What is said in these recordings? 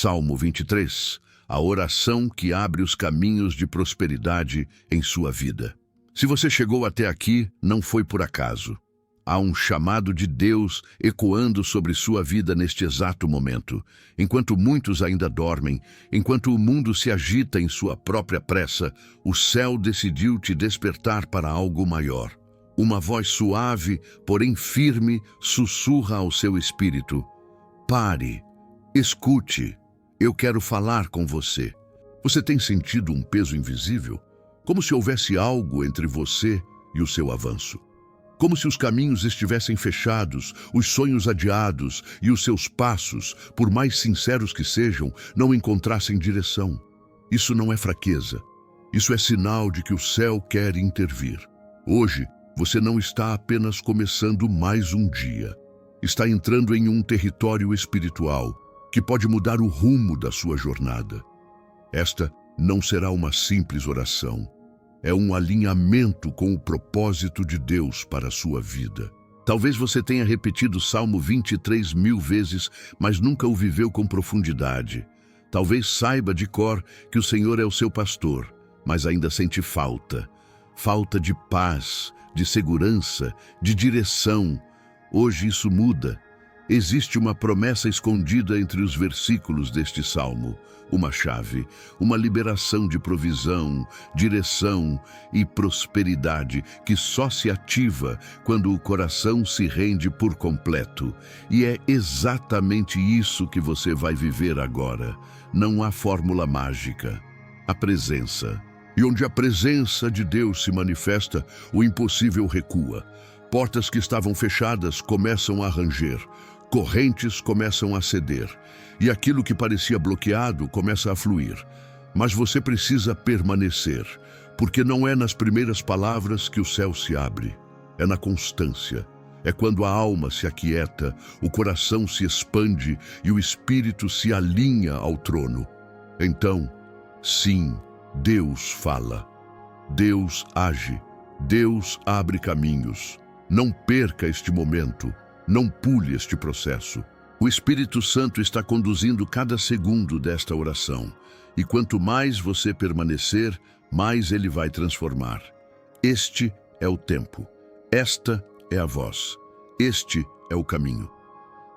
Salmo 23, a oração que abre os caminhos de prosperidade em sua vida. Se você chegou até aqui, não foi por acaso. Há um chamado de Deus ecoando sobre sua vida neste exato momento. Enquanto muitos ainda dormem, enquanto o mundo se agita em sua própria pressa, o céu decidiu te despertar para algo maior. Uma voz suave, porém firme, sussurra ao seu espírito: pare, escute, eu quero falar com você. Você tem sentido um peso invisível? Como se houvesse algo entre você e o seu avanço. Como se os caminhos estivessem fechados, os sonhos adiados e os seus passos, por mais sinceros que sejam, não encontrassem direção. Isso não é fraqueza. Isso é sinal de que o céu quer intervir. Hoje, você não está apenas começando mais um dia. Está entrando em um território espiritual que pode mudar o rumo da sua jornada. Esta não será uma simples oração. É um alinhamento com o propósito de Deus para a sua vida. Talvez você tenha repetido o Salmo 23 mil vezes, mas nunca o viveu com profundidade. Talvez saiba de cor que o Senhor é o seu pastor, mas ainda sente falta. Falta de paz, de segurança, de direção. Hoje isso muda. Existe uma promessa escondida entre os versículos deste salmo, uma chave, uma liberação de provisão, direção e prosperidade que só se ativa quando o coração se rende por completo. E é exatamente isso que você vai viver agora. Não há fórmula mágica. A presença. E onde a presença de Deus se manifesta, o impossível recua. Portas que estavam fechadas começam a ranger. Correntes começam a ceder, e aquilo que parecia bloqueado começa a fluir. Mas você precisa permanecer, porque não é nas primeiras palavras que o céu se abre, é na constância. É quando a alma se aquieta, o coração se expande e o espírito se alinha ao trono. Então, sim, Deus fala, Deus age, Deus abre caminhos. Não perca este momento. Não pule este processo. O Espírito Santo está conduzindo cada segundo desta oração. E quanto mais você permanecer, mais ele vai transformar. Este é o tempo. Esta é a voz. Este é o caminho.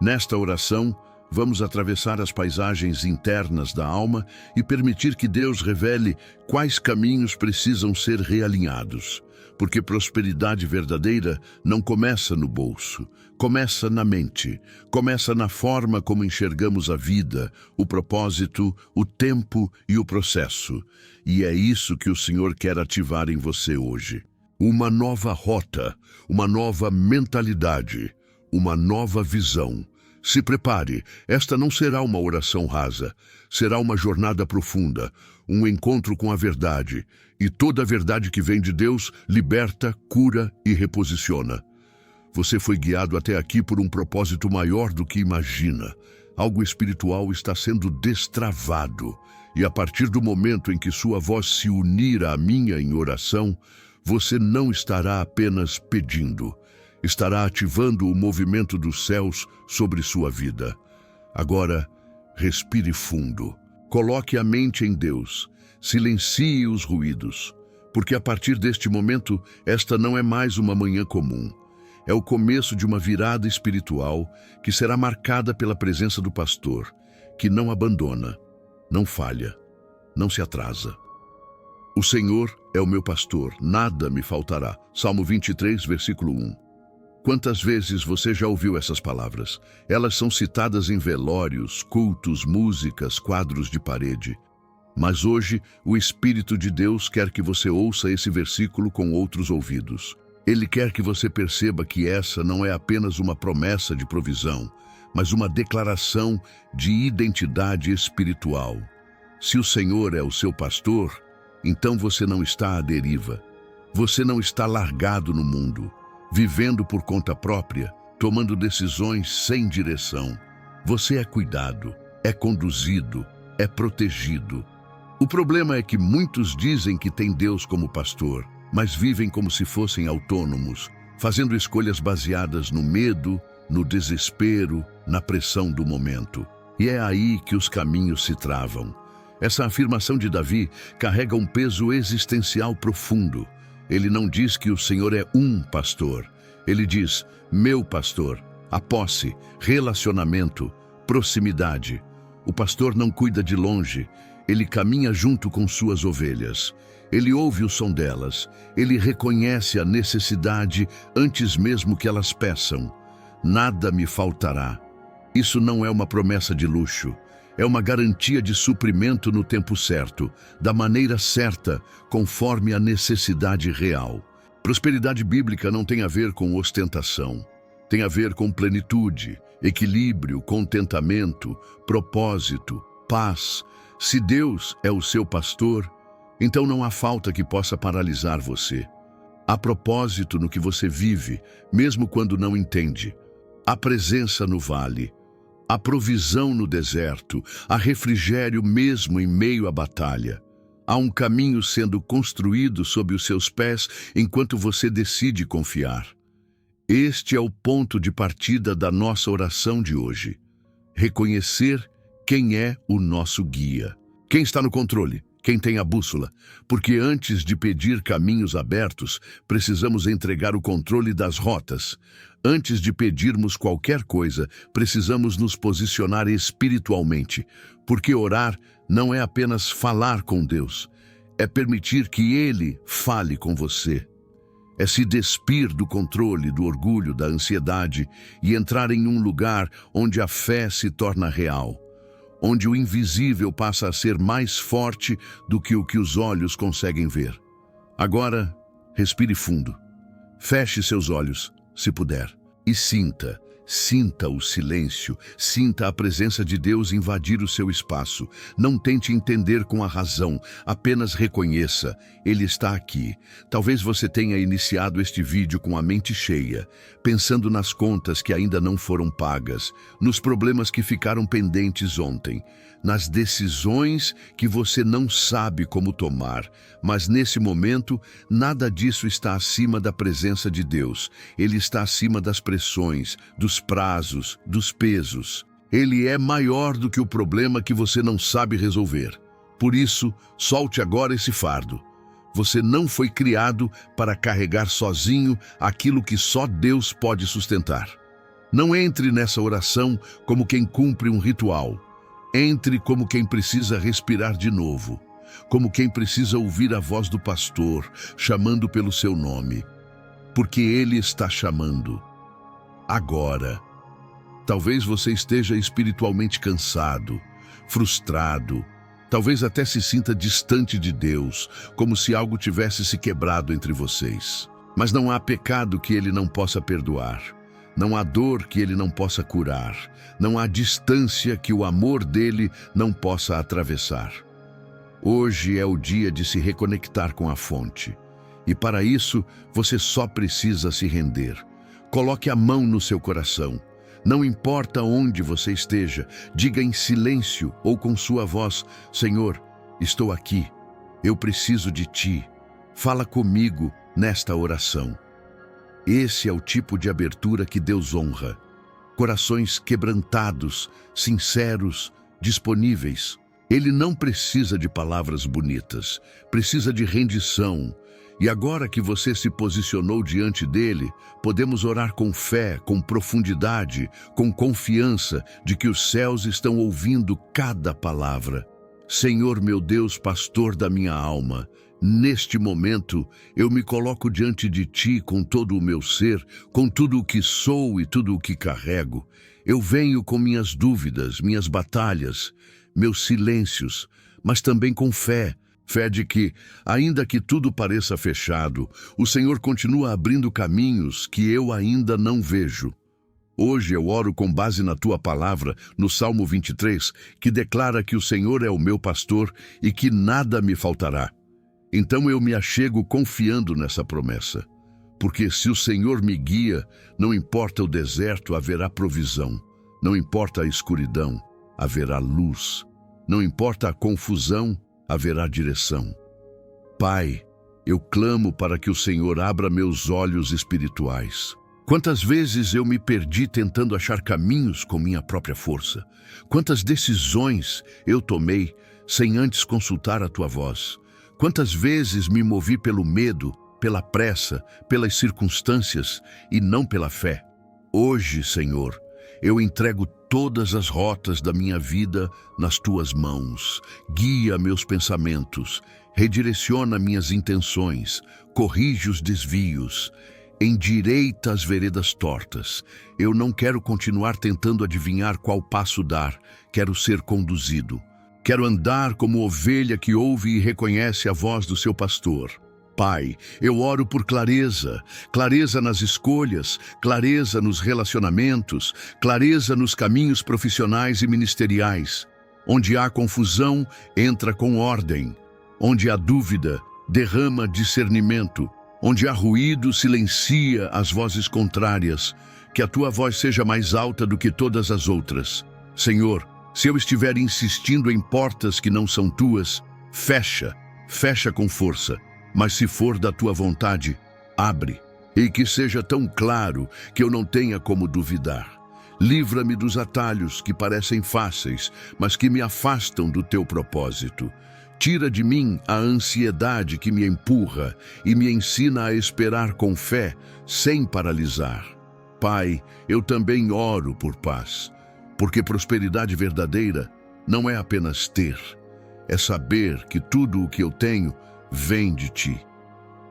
Nesta oração, vamos atravessar as paisagens internas da alma e permitir que Deus revele quais caminhos precisam ser realinhados. Porque prosperidade verdadeira não começa no bolso, começa na mente, começa na forma como enxergamos a vida, o propósito, o tempo e o processo. E é isso que o Senhor quer ativar em você hoje. Uma nova rota, uma nova mentalidade, uma nova visão. Se prepare, esta não será uma oração rasa, será uma jornada profunda, um encontro com a verdade, e toda a verdade que vem de Deus liberta, cura e reposiciona. Você foi guiado até aqui por um propósito maior do que imagina. Algo espiritual está sendo destravado, e a partir do momento em que sua voz se unir à minha em oração, você não estará apenas pedindo, estará ativando o movimento dos céus sobre sua vida. Agora, respire fundo. Coloque a mente em Deus. Silencie os ruídos. Porque a partir deste momento, esta não é mais uma manhã comum. É o começo de uma virada espiritual que será marcada pela presença do pastor, que não abandona, não falha, não se atrasa. O Senhor é o meu pastor, nada me faltará. Salmo 23, versículo 1. Quantas vezes você já ouviu essas palavras? Elas são citadas em velórios, cultos, músicas, quadros de parede. Mas hoje, o Espírito de Deus quer que você ouça esse versículo com outros ouvidos. Ele quer que você perceba que essa não é apenas uma promessa de provisão, mas uma declaração de identidade espiritual. Se o Senhor é o seu pastor, então você não está à deriva. Você não está largado no mundo, vivendo por conta própria, tomando decisões sem direção. Você é cuidado, é conduzido, é protegido. O problema é que muitos dizem que têm Deus como pastor, mas vivem como se fossem autônomos, fazendo escolhas baseadas no medo, no desespero, na pressão do momento. E é aí que os caminhos se travam. Essa afirmação de Davi carrega um peso existencial profundo. Ele não diz que o Senhor é um pastor. Ele diz, meu pastor. A posse, relacionamento, proximidade. O pastor não cuida de longe. Ele caminha junto com suas ovelhas. Ele ouve o som delas. Ele reconhece a necessidade antes mesmo que elas peçam. Nada me faltará. Isso não é uma promessa de luxo. É uma garantia de suprimento no tempo certo, da maneira certa, conforme a necessidade real. Prosperidade bíblica não tem a ver com ostentação. Tem a ver com plenitude, equilíbrio, contentamento, propósito, paz. Se Deus é o seu pastor, então não há falta que possa paralisar você. Há propósito no que você vive, mesmo quando não entende. Há presença no vale. Há provisão no deserto, há refrigério mesmo em meio à batalha. Há um caminho sendo construído sob os seus pés enquanto você decide confiar. Este é o ponto de partida da nossa oração de hoje. Reconhecer quem é o nosso guia. Quem está no controle? Quem tem a bússola? Porque antes de pedir caminhos abertos, precisamos entregar o controle das rotas. Antes de pedirmos qualquer coisa, precisamos nos posicionar espiritualmente, porque orar não é apenas falar com Deus, é permitir que Ele fale com você. É se despir do controle, do orgulho, da ansiedade e entrar em um lugar onde a fé se torna real, onde o invisível passa a ser mais forte do que o que os olhos conseguem ver. Agora, respire fundo. Feche seus olhos, se puder, e sinta o silêncio, sinta a presença de Deus invadir o seu espaço. Não tente entender com a razão, apenas reconheça, Ele está aqui. Talvez você tenha iniciado este vídeo com a mente cheia, pensando nas contas que ainda não foram pagas, nos problemas que ficaram pendentes ontem, nas decisões que você não sabe como tomar. Mas nesse momento, nada disso está acima da presença de Deus. Ele está acima das pressões, dos prazos, dos pesos. Ele é maior do que o problema que você não sabe resolver. Por isso, solte agora esse fardo. Você não foi criado para carregar sozinho aquilo que só Deus pode sustentar. Não entre nessa oração como quem cumpre um ritual. Entre como quem precisa respirar de novo, como quem precisa ouvir a voz do pastor, chamando pelo seu nome. Porque Ele está chamando. Agora. Talvez você esteja espiritualmente cansado, frustrado, talvez até se sinta distante de Deus, como se algo tivesse se quebrado entre vocês. Mas não há pecado que Ele não possa perdoar. Não há dor que Ele não possa curar. Não há distância que o amor dEle não possa atravessar. Hoje é o dia de se reconectar com a fonte. E para isso, você só precisa se render. Coloque a mão no seu coração. Não importa onde você esteja, diga em silêncio ou com sua voz, Senhor, estou aqui. Eu preciso de Ti. Fala comigo nesta oração. Esse é o tipo de abertura que Deus honra. Corações quebrantados, sinceros, disponíveis. Ele não precisa de palavras bonitas, precisa de rendição. E agora que você se posicionou diante dele, podemos orar com fé, com profundidade, com confiança de que os céus estão ouvindo cada palavra. Senhor meu Deus, pastor da minha alma, neste momento, eu me coloco diante de Ti com todo o meu ser, com tudo o que sou e tudo o que carrego. Eu venho com minhas dúvidas, minhas batalhas, meus silêncios, mas também com fé. Fé de que, ainda que tudo pareça fechado, o Senhor continua abrindo caminhos que eu ainda não vejo. Hoje eu oro com base na Tua palavra, no Salmo 23, que declara que o Senhor é o meu pastor e que nada me faltará. Então eu me achego confiando nessa promessa. Porque se o Senhor me guia, não importa o deserto, haverá provisão. Não importa a escuridão, haverá luz. Não importa a confusão, haverá direção. Pai, eu clamo para que o Senhor abra meus olhos espirituais. Quantas vezes eu me perdi tentando achar caminhos com minha própria força? Quantas decisões eu tomei sem antes consultar a tua voz? Quantas vezes me movi pelo medo, pela pressa, pelas circunstâncias e não pela fé? Hoje, Senhor, eu entrego todas as rotas da minha vida nas tuas mãos. Guia meus pensamentos, redireciona minhas intenções, corrige os desvios, endireita as veredas tortas. Eu não quero continuar tentando adivinhar qual passo dar, quero ser conduzido. Quero andar como ovelha que ouve e reconhece a voz do seu pastor. Pai, eu oro por clareza, clareza nas escolhas, clareza nos relacionamentos, clareza nos caminhos profissionais e ministeriais. Onde há confusão, entra com ordem. Onde há dúvida, derrama discernimento. Onde há ruído, silencia as vozes contrárias. Que a tua voz seja mais alta do que todas as outras. Senhor, se eu estiver insistindo em portas que não são tuas, fecha com força. Mas se for da tua vontade, abre, e que seja tão claro que eu não tenha como duvidar. Livra-me dos atalhos que parecem fáceis, mas que me afastam do teu propósito. Tira de mim a ansiedade que me empurra e me ensina a esperar com fé, sem paralisar. Pai, eu também oro por paz, porque prosperidade verdadeira não é apenas ter, é saber que tudo o que eu tenho vem de ti.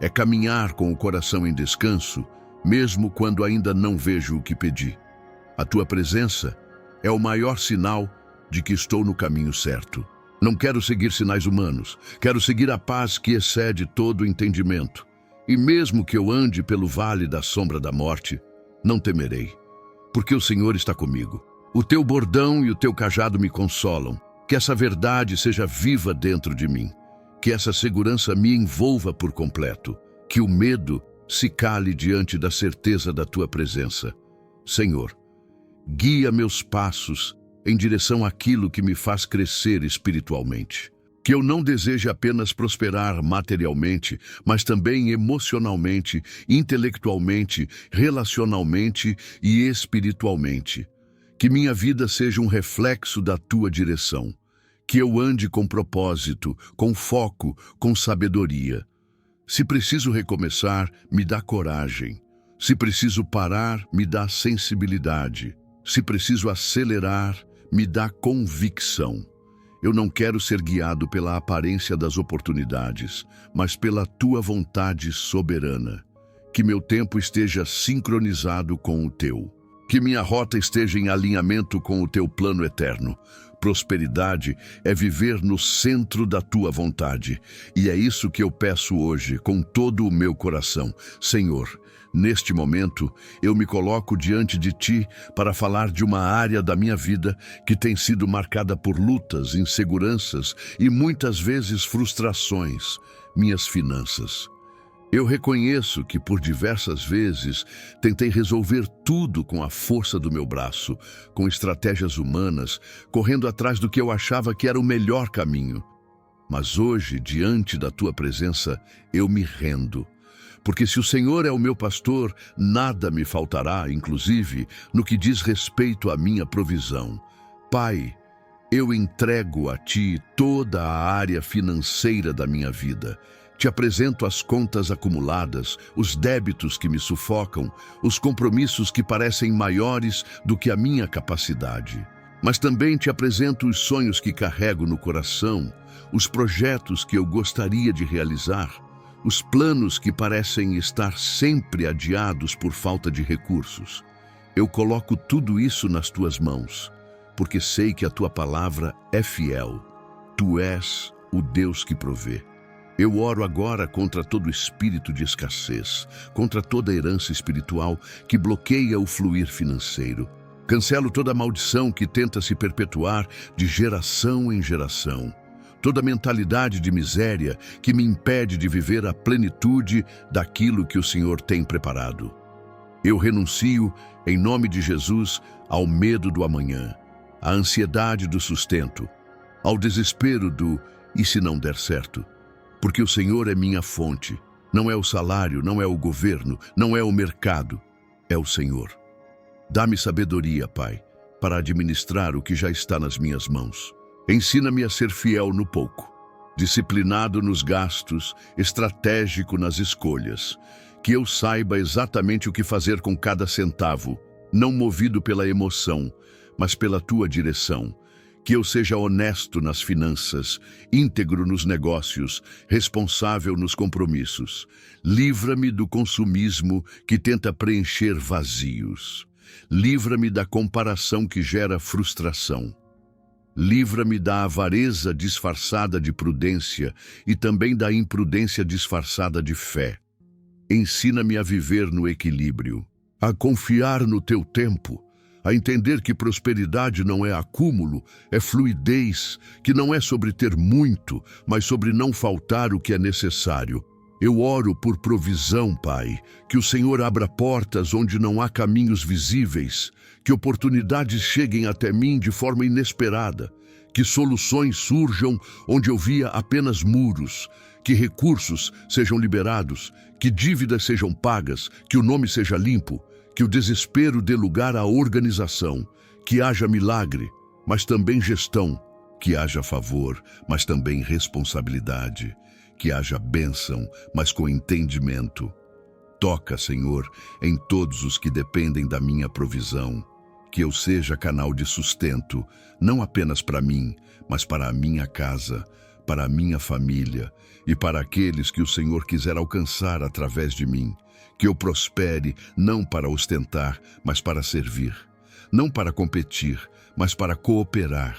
É caminhar com o coração em descanso, mesmo quando ainda não vejo o que pedi. A tua presença é o maior sinal de que estou no caminho certo. Não quero seguir sinais humanos, quero seguir a paz que excede todo entendimento. E mesmo que eu ande pelo vale da sombra da morte, não temerei, porque o Senhor está comigo. O teu bordão e o teu cajado me consolam. Que essa verdade seja viva dentro de mim. Que essa segurança me envolva por completo. Que o medo se cale diante da certeza da tua presença. Senhor, guia meus passos em direção àquilo que me faz crescer espiritualmente. Que eu não deseje apenas prosperar materialmente, mas também emocionalmente, intelectualmente, relacionalmente e espiritualmente. Que minha vida seja um reflexo da tua direção. Que eu ande com propósito, com foco, com sabedoria. Se preciso recomeçar, me dá coragem. Se preciso parar, me dá sensibilidade. Se preciso acelerar, me dá convicção. Eu não quero ser guiado pela aparência das oportunidades, mas pela tua vontade soberana. Que meu tempo esteja sincronizado com o teu. Que minha rota esteja em alinhamento com o teu plano eterno. Prosperidade é viver no centro da tua vontade. E é isso que eu peço hoje, com todo o meu coração. Senhor, neste momento, eu me coloco diante de ti para falar de uma área da minha vida que tem sido marcada por lutas, inseguranças e muitas vezes frustrações, minhas finanças. Eu reconheço que por diversas vezes tentei resolver tudo com a força do meu braço, com estratégias humanas, correndo atrás do que eu achava que era o melhor caminho. Mas hoje, diante da tua presença, eu me rendo. Porque se o Senhor é o meu pastor, nada me faltará, inclusive no que diz respeito à minha provisão. Pai, eu entrego a ti toda a área financeira da minha vida. Te apresento as contas acumuladas, os débitos que me sufocam, os compromissos que parecem maiores do que a minha capacidade. Mas também te apresento os sonhos que carrego no coração, os projetos que eu gostaria de realizar, os planos que parecem estar sempre adiados por falta de recursos. Eu coloco tudo isso nas tuas mãos, porque sei que a tua palavra é fiel. Tu és o Deus que provê. Eu oro agora contra todo espírito de escassez, contra toda herança espiritual que bloqueia o fluir financeiro. Cancelo toda maldição que tenta se perpetuar de geração em geração. Toda mentalidade de miséria que me impede de viver a plenitude daquilo que o Senhor tem preparado. Eu renuncio, em nome de Jesus, ao medo do amanhã, à ansiedade do sustento, ao desespero do "e se não der certo?" Porque o Senhor é minha fonte, não é o salário, não é o governo, não é o mercado. é o Senhor. Dá-me sabedoria, Pai, para administrar o que já está nas minhas mãos. Ensina-me a ser fiel no pouco, disciplinado nos gastos, estratégico nas escolhas, que eu saiba exatamente o que fazer com cada centavo, não movido pela emoção, mas pela tua direção. Que eu seja honesto nas finanças, íntegro nos negócios, responsável nos compromissos. Livra-me do consumismo que tenta preencher vazios. Livra-me da comparação que gera frustração. Livra-me da avareza disfarçada de prudência e também da imprudência disfarçada de fé. Ensina-me a viver no equilíbrio, a confiar no teu tempo, a entender que prosperidade não é acúmulo, é fluidez, que não é sobre ter muito, mas sobre não faltar o que é necessário. Eu oro por provisão, Pai, que o Senhor abra portas onde não há caminhos visíveis, que oportunidades cheguem até mim de forma inesperada, que soluções surjam onde eu via apenas muros, que recursos sejam liberados, que dívidas sejam pagas, que o nome seja limpo, que o desespero dê lugar à organização, que haja milagre, mas também gestão, que haja favor, mas também responsabilidade, que haja bênção, mas com entendimento. Toca, Senhor, em todos os que dependem da minha provisão, que eu seja canal de sustento, não apenas para mim, mas para a minha casa, para a minha família e para aqueles que o Senhor quiser alcançar através de mim. Que eu prospere não para ostentar, mas para servir. Não para competir, mas para cooperar.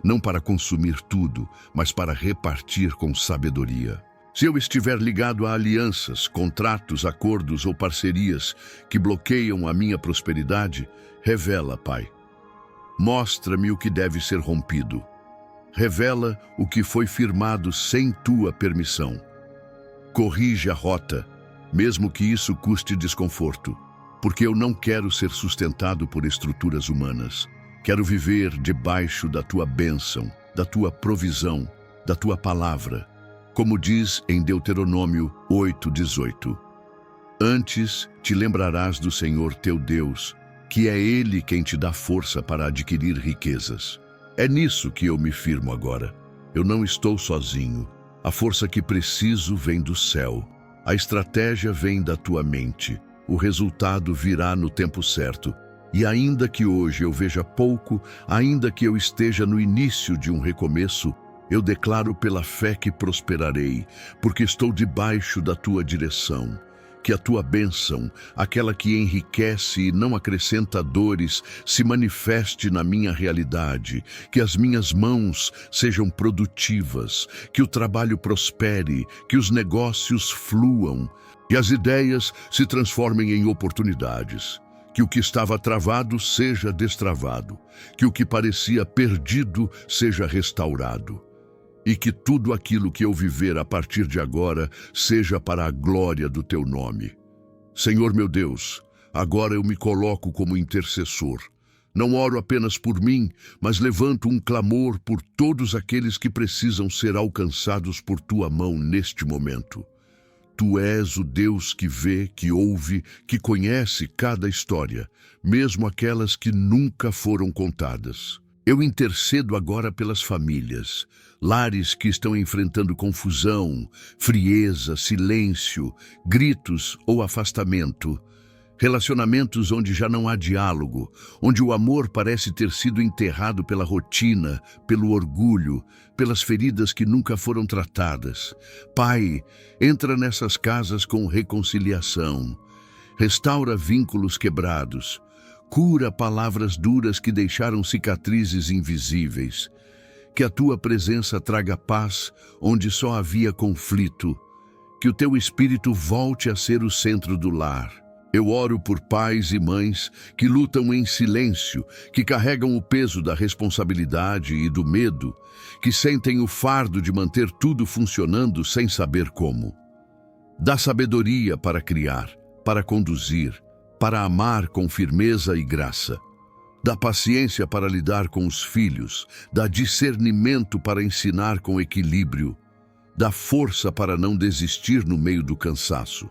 Não para consumir tudo, mas para repartir com sabedoria. Se eu estiver ligado a alianças, contratos, acordos ou parcerias que bloqueiam a minha prosperidade, revela, Pai. Mostra-me o que deve ser rompido. Revela o que foi firmado sem tua permissão. Corrige a rota, mesmo que isso custe desconforto, porque eu não quero ser sustentado por estruturas humanas. Quero viver debaixo da tua bênção, da tua provisão, da tua palavra, como diz em Deuteronômio 8:18. Antes te lembrarás do Senhor teu Deus, que é Ele quem te dá força para adquirir riquezas. É nisso que eu me firmo agora. Eu não estou sozinho. A força que preciso vem do céu. A estratégia vem da tua mente. O resultado virá no tempo certo. E ainda que hoje eu veja pouco, ainda que eu esteja no início de um recomeço, eu declaro pela fé que prosperarei, porque estou debaixo da tua direção. Que a tua bênção, aquela que enriquece e não acrescenta dores, se manifeste na minha realidade, que as minhas mãos sejam produtivas, que o trabalho prospere, que os negócios fluam, que as ideias se transformem em oportunidades, que o que estava travado seja destravado, que o que parecia perdido seja restaurado. E que tudo aquilo que eu viver a partir de agora seja para a glória do teu nome. Senhor meu Deus, agora eu me coloco como intercessor. Não oro apenas por mim, mas levanto um clamor por todos aqueles que precisam ser alcançados por tua mão neste momento. Tu és o Deus que vê, que ouve, que conhece cada história, mesmo aquelas que nunca foram contadas. Eu intercedo agora pelas famílias, lares que estão enfrentando confusão, frieza, silêncio, gritos ou afastamento, relacionamentos onde já não há diálogo, onde o amor parece ter sido enterrado pela rotina, pelo orgulho, pelas feridas que nunca foram tratadas. Pai, entra nessas casas com reconciliação, restaura vínculos quebrados, cura palavras duras que deixaram cicatrizes invisíveis. Que a tua presença traga paz onde só havia conflito. Que o teu espírito volte a ser o centro do lar. Eu oro por pais e mães que lutam em silêncio, que carregam o peso da responsabilidade e do medo, que sentem o fardo de manter tudo funcionando sem saber como. Dá sabedoria para criar, para conduzir, para amar com firmeza e graça. Dá paciência para lidar com os filhos, dá discernimento para ensinar com equilíbrio, dá força para não desistir no meio do cansaço.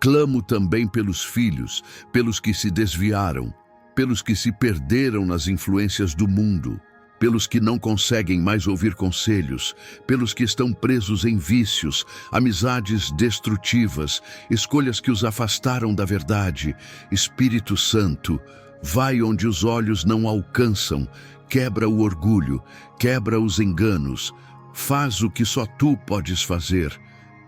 Clamo também pelos filhos, pelos que se desviaram, pelos que se perderam nas influências do mundo, pelos que não conseguem mais ouvir conselhos, pelos que estão presos em vícios, amizades destrutivas, escolhas que os afastaram da verdade. Espírito Santo, vai onde os olhos não alcançam, quebra o orgulho, quebra os enganos, faz o que só tu podes fazer,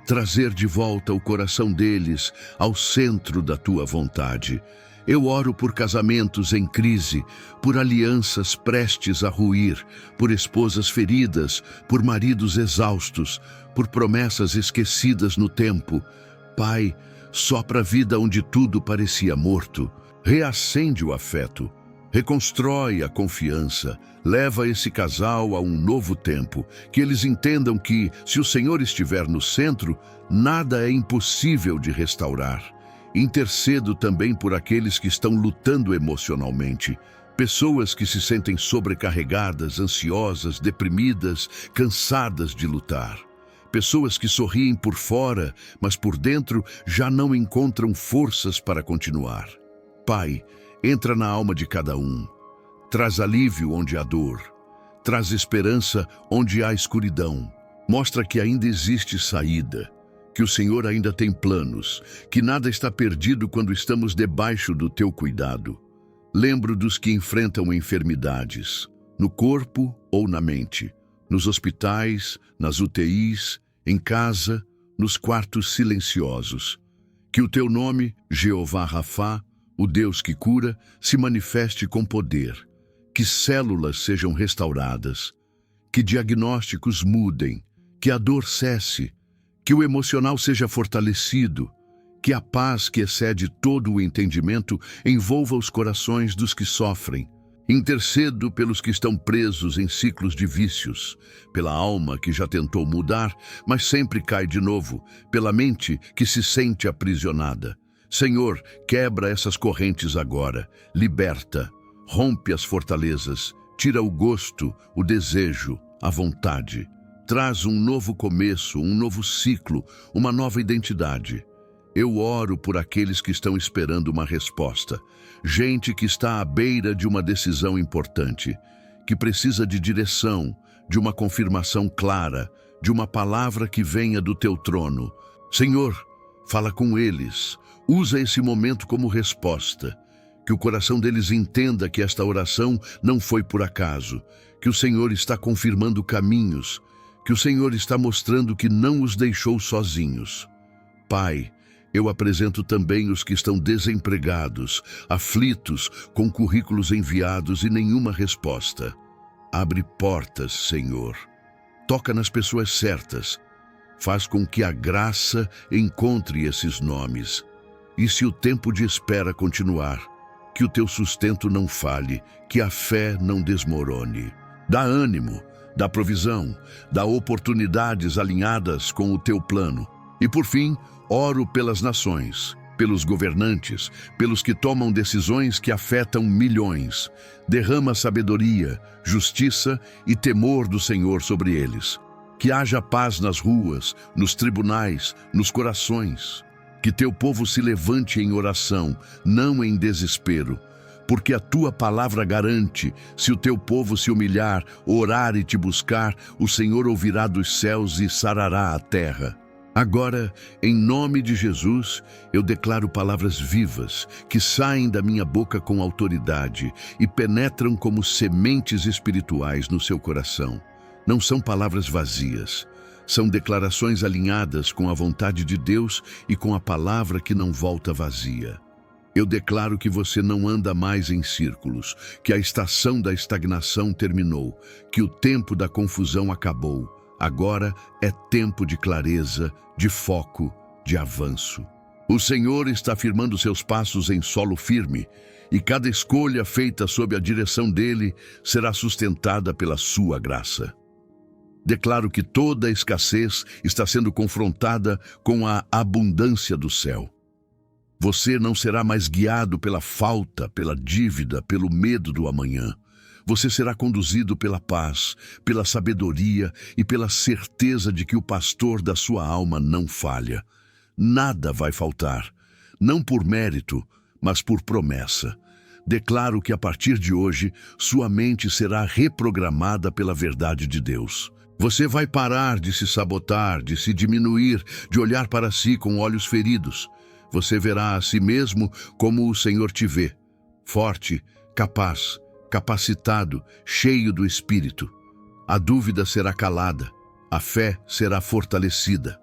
trazer de volta o coração deles ao centro da tua vontade. Eu oro por casamentos em crise, por alianças prestes a ruir, por esposas feridas, por maridos exaustos, por promessas esquecidas no tempo. Pai, sopra vida onde tudo parecia morto, reacende o afeto, reconstrói a confiança, leva esse casal a um novo tempo, que eles entendam que, se o Senhor estiver no centro, nada é impossível de restaurar. Intercedo também por aqueles que estão lutando emocionalmente, pessoas que se sentem sobrecarregadas, ansiosas, deprimidas, cansadas de lutar. Pessoas que sorriem por fora, mas por dentro já não encontram forças para continuar. Pai, entra na alma de cada um. Traz alívio onde há dor. Traz esperança onde há escuridão. Mostra que ainda existe saída, que o Senhor ainda tem planos, que nada está perdido quando estamos debaixo do teu cuidado. Lembro dos que enfrentam enfermidades, no corpo ou na mente, nos hospitais, nas UTIs, em casa, nos quartos silenciosos. Que o teu nome, Jeová Rafá, o Deus que cura, se manifeste com poder. Que células sejam restauradas, que diagnósticos mudem, que a dor cesse, que o emocional seja fortalecido, que a paz que excede todo o entendimento envolva os corações dos que sofrem. Intercedo pelos que estão presos em ciclos de vícios, pela alma que já tentou mudar, mas sempre cai de novo, pela mente que se sente aprisionada. Senhor, quebra essas correntes agora, liberta, rompe as fortalezas, tira o gosto, o desejo, a vontade. Traz um novo começo, um novo ciclo, uma nova identidade. Eu oro por aqueles que estão esperando uma resposta. Gente que está à beira de uma decisão importante, que precisa de direção, de uma confirmação clara, de uma palavra que venha do teu trono. Senhor, fala com eles. Usa esse momento como resposta. Que o coração deles entenda que esta oração não foi por acaso, que o Senhor está confirmando caminhos, que o Senhor está mostrando que não os deixou sozinhos. Pai, eu apresento também os que estão desempregados, aflitos, com currículos enviados e nenhuma resposta. Abre portas, Senhor. Toca nas pessoas certas. Faz com que a graça encontre esses nomes. E se o tempo de espera continuar, que o teu sustento não falhe, que a fé não desmorone. Dá ânimo, dá provisão, dá oportunidades alinhadas com o teu plano. E por fim, oro pelas nações, pelos governantes, pelos que tomam decisões que afetam milhões. Derrama sabedoria, justiça e temor do Senhor sobre eles. Que haja paz nas ruas, nos tribunais, nos corações. Que teu povo se levante em oração, não em desespero. Porque a tua palavra garante, se o teu povo se humilhar, orar e te buscar, o Senhor ouvirá dos céus e sarará a terra. Agora, em nome de Jesus, eu declaro palavras vivas, que saem da minha boca com autoridade e penetram como sementes espirituais no seu coração. Não são palavras vazias, são declarações alinhadas com a vontade de Deus e com a palavra que não volta vazia. Eu declaro que você não anda mais em círculos, que a estação da estagnação terminou, que o tempo da confusão acabou. Agora é tempo de clareza, de foco, de avanço. O Senhor está firmando seus passos em solo firme, e cada escolha feita sob a direção dele será sustentada pela sua graça. Declaro que toda a escassez está sendo confrontada com a abundância do céu. Você não será mais guiado pela falta, pela dívida, pelo medo do amanhã. Você será conduzido pela paz, pela sabedoria e pela certeza de que o pastor da sua alma não falha. Nada vai faltar, não por mérito, mas por promessa. Declaro que a partir de hoje, sua mente será reprogramada pela verdade de Deus. Você vai parar de se sabotar, de se diminuir, de olhar para si com olhos feridos. Você verá a si mesmo como o Senhor te vê, forte, capaz, capacitado, cheio do Espírito. A dúvida será calada, a fé será fortalecida.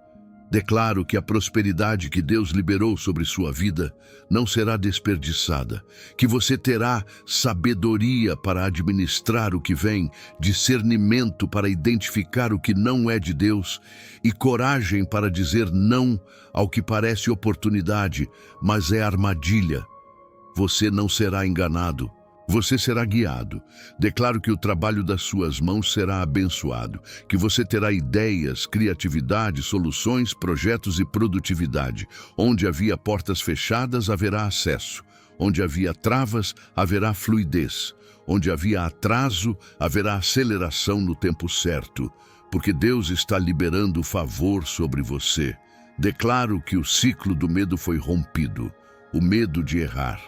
Declaro que a prosperidade que Deus liberou sobre sua vida não será desperdiçada, que você terá sabedoria para administrar o que vem, discernimento para identificar o que não é de Deus e coragem para dizer não ao que parece oportunidade, mas é armadilha. Você não será enganado. Você será guiado. Declaro que o trabalho das suas mãos será abençoado, que você terá ideias, criatividade, soluções, projetos e produtividade. Onde havia portas fechadas, haverá acesso. Onde havia travas, haverá fluidez. Onde havia atraso, haverá aceleração no tempo certo, porque Deus está liberando favor sobre você. Declaro que o ciclo do medo foi rompido, o medo de errar,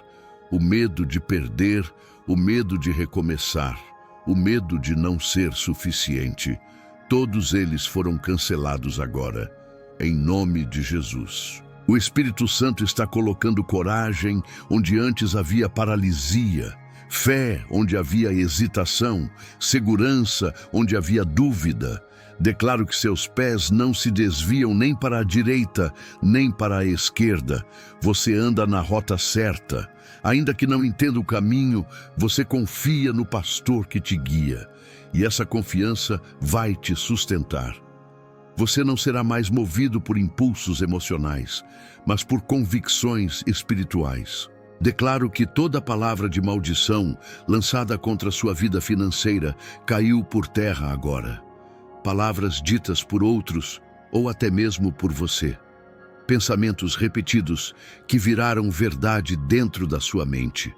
o medo de perder, o medo de recomeçar, o medo de não ser suficiente. Todos eles foram cancelados agora, em nome de Jesus. O Espírito Santo está colocando coragem onde antes havia paralisia, fé onde havia hesitação, segurança onde havia dúvida. Declaro que seus pés não se desviam nem para a direita, nem para a esquerda. Você anda na rota certa. Ainda que não entenda o caminho, você confia no pastor que te guia. E essa confiança vai te sustentar. Você não será mais movido por impulsos emocionais, mas por convicções espirituais. Declaro que toda palavra de maldição lançada contra sua vida financeira caiu por terra agora. Palavras ditas por outros ou até mesmo por você. Pensamentos repetidos que viraram verdade dentro da sua mente.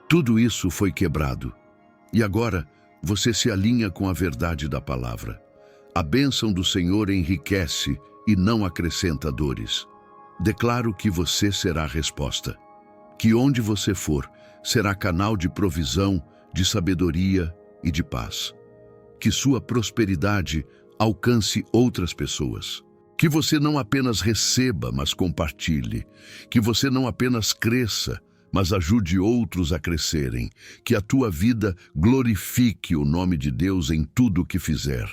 Tudo isso foi quebrado. E agora você se alinha com a verdade da palavra. A bênção do Senhor enriquece e não acrescenta dores. Declaro que você será a resposta. Que onde você for, será canal de provisão, de sabedoria e de paz. Que sua prosperidade alcance outras pessoas. Que você não apenas receba, mas compartilhe. Que você não apenas cresça, mas ajude outros a crescerem. Que a tua vida glorifique o nome de Deus em tudo o que fizer.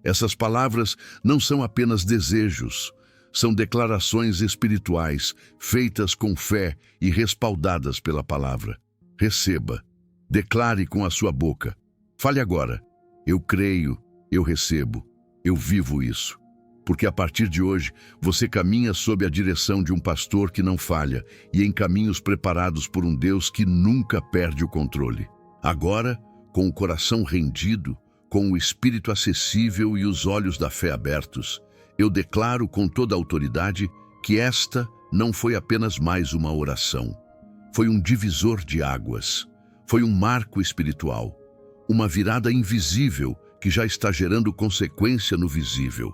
Essas palavras não são apenas desejos, são declarações espirituais, feitas com fé e respaldadas pela palavra. Receba. Declare com a sua boca. Fale agora. Eu creio, eu recebo, eu vivo isso. Porque a partir de hoje, você caminha sob a direção de um pastor que não falha e em caminhos preparados por um Deus que nunca perde o controle. Agora, com o coração rendido, com o espírito acessível e os olhos da fé abertos, eu declaro com toda a autoridade que esta não foi apenas mais uma oração. Foi um divisor de águas, foi um marco espiritual, uma virada invisível que já está gerando consequência no visível.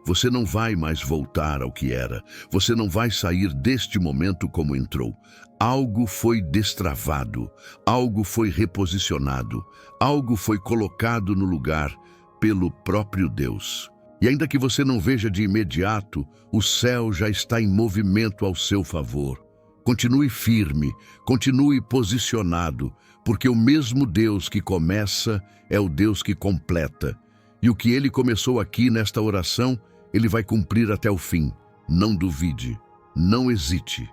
Você não vai mais voltar ao que era. Você não vai sair deste momento como entrou. Algo foi destravado, algo foi reposicionado, algo foi colocado no lugar pelo próprio Deus. E ainda que você não veja de imediato, o céu já está em movimento ao seu favor. Continue firme, continue posicionado, porque o mesmo Deus que começa é o Deus que completa. E o que Ele começou aqui nesta oração, Ele vai cumprir até o fim. Não duvide, não hesite,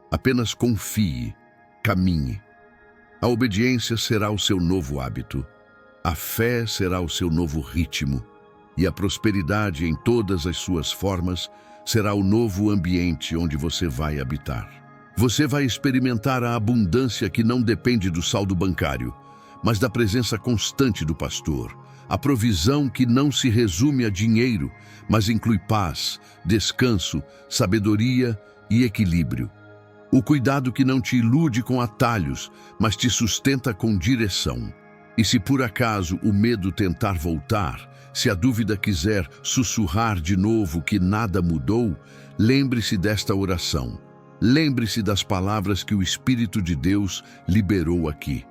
apenas confie, caminhe. A obediência será o seu novo hábito, a fé será o seu novo ritmo, e a prosperidade em todas as suas formas será o novo ambiente onde você vai habitar. Você vai experimentar a abundância que não depende do saldo bancário, mas da presença constante do pastor. A provisão que não se resume a dinheiro, mas inclui paz, descanso, sabedoria e equilíbrio. O cuidado que não te ilude com atalhos, mas te sustenta com direção. E se por acaso o medo tentar voltar, se a dúvida quiser sussurrar de novo que nada mudou, lembre-se desta oração. Lembre-se das palavras que o Espírito de Deus liberou aqui.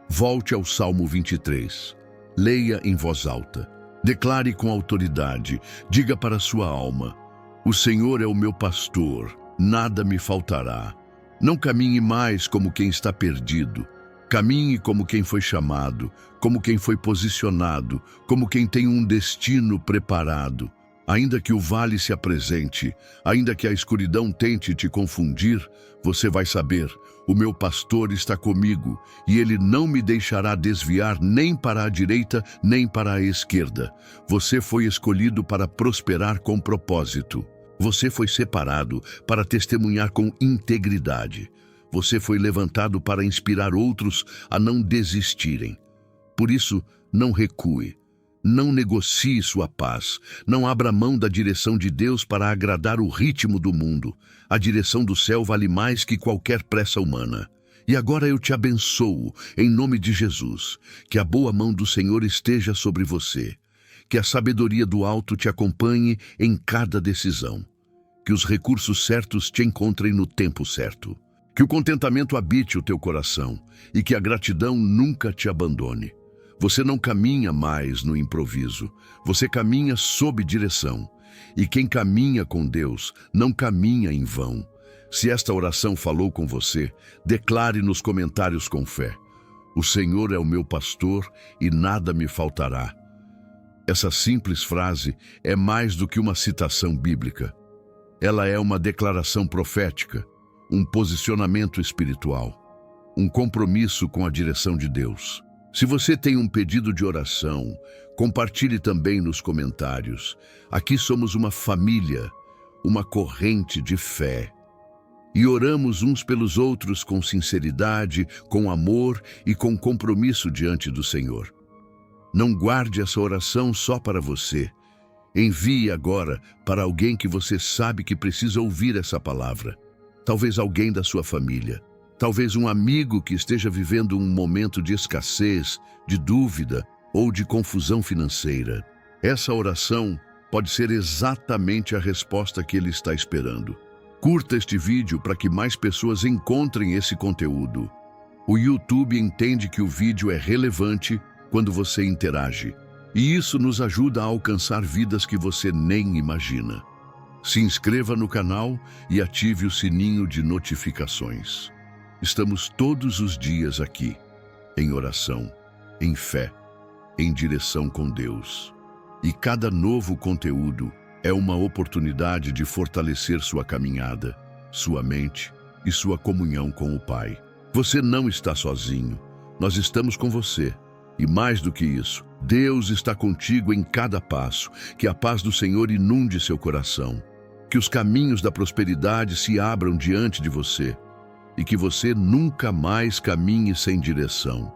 Volte ao Salmo 23. Leia em voz alta. Declare com autoridade. Diga para sua alma: o Senhor é o meu pastor, nada me faltará. Não caminhe mais como quem está perdido. Caminhe como quem foi chamado, como quem foi posicionado, como quem tem um destino preparado. Ainda que o vale se apresente, ainda que a escuridão tente te confundir, você vai saber: o meu pastor está comigo e ele não me deixará desviar nem para a direita nem para a esquerda. Você foi escolhido para prosperar com propósito. Você foi separado para testemunhar com integridade. Você foi levantado para inspirar outros a não desistirem. Por isso, não recue. Não negocie sua paz. Não abra mão da direção de Deus para agradar o ritmo do mundo. A direção do céu vale mais que qualquer pressa humana. E agora eu te abençoo, em nome de Jesus. Que a boa mão do Senhor esteja sobre você. Que a sabedoria do alto te acompanhe em cada decisão. Que os recursos certos te encontrem no tempo certo. Que o contentamento habite o teu coração e que a gratidão nunca te abandone. Você não caminha mais no improviso, você caminha sob direção. E quem caminha com Deus não caminha em vão. Se esta oração falou com você, declare nos comentários com fé: o Senhor é o meu pastor e nada me faltará. Essa simples frase é mais do que uma citação bíblica. Ela é uma declaração profética, um posicionamento espiritual, um compromisso com a direção de Deus. Se você tem um pedido de oração, compartilhe também nos comentários. Aqui somos uma família, uma corrente de fé. E oramos uns pelos outros com sinceridade, com amor e com compromisso diante do Senhor. Não guarde essa oração só para você. Envie agora para alguém que você sabe que precisa ouvir essa palavra. Talvez alguém da sua família. Talvez um amigo que esteja vivendo um momento de escassez, de dúvida ou de confusão financeira. Essa oração pode ser exatamente a resposta que ele está esperando. Curta este vídeo para que mais pessoas encontrem esse conteúdo. O YouTube entende que o vídeo é relevante quando você interage. E isso nos ajuda a alcançar vidas que você nem imagina. Se inscreva no canal e ative o sininho de notificações. Estamos todos os dias aqui, em oração, em fé, em direção com Deus. E cada novo conteúdo é uma oportunidade de fortalecer sua caminhada, sua mente e sua comunhão com o Pai. Você não está sozinho, nós estamos com você. E mais do que isso, Deus está contigo em cada passo. Que a paz do Senhor inunde seu coração. Que os caminhos da prosperidade se abram diante de você. E que você nunca mais caminhe sem direção.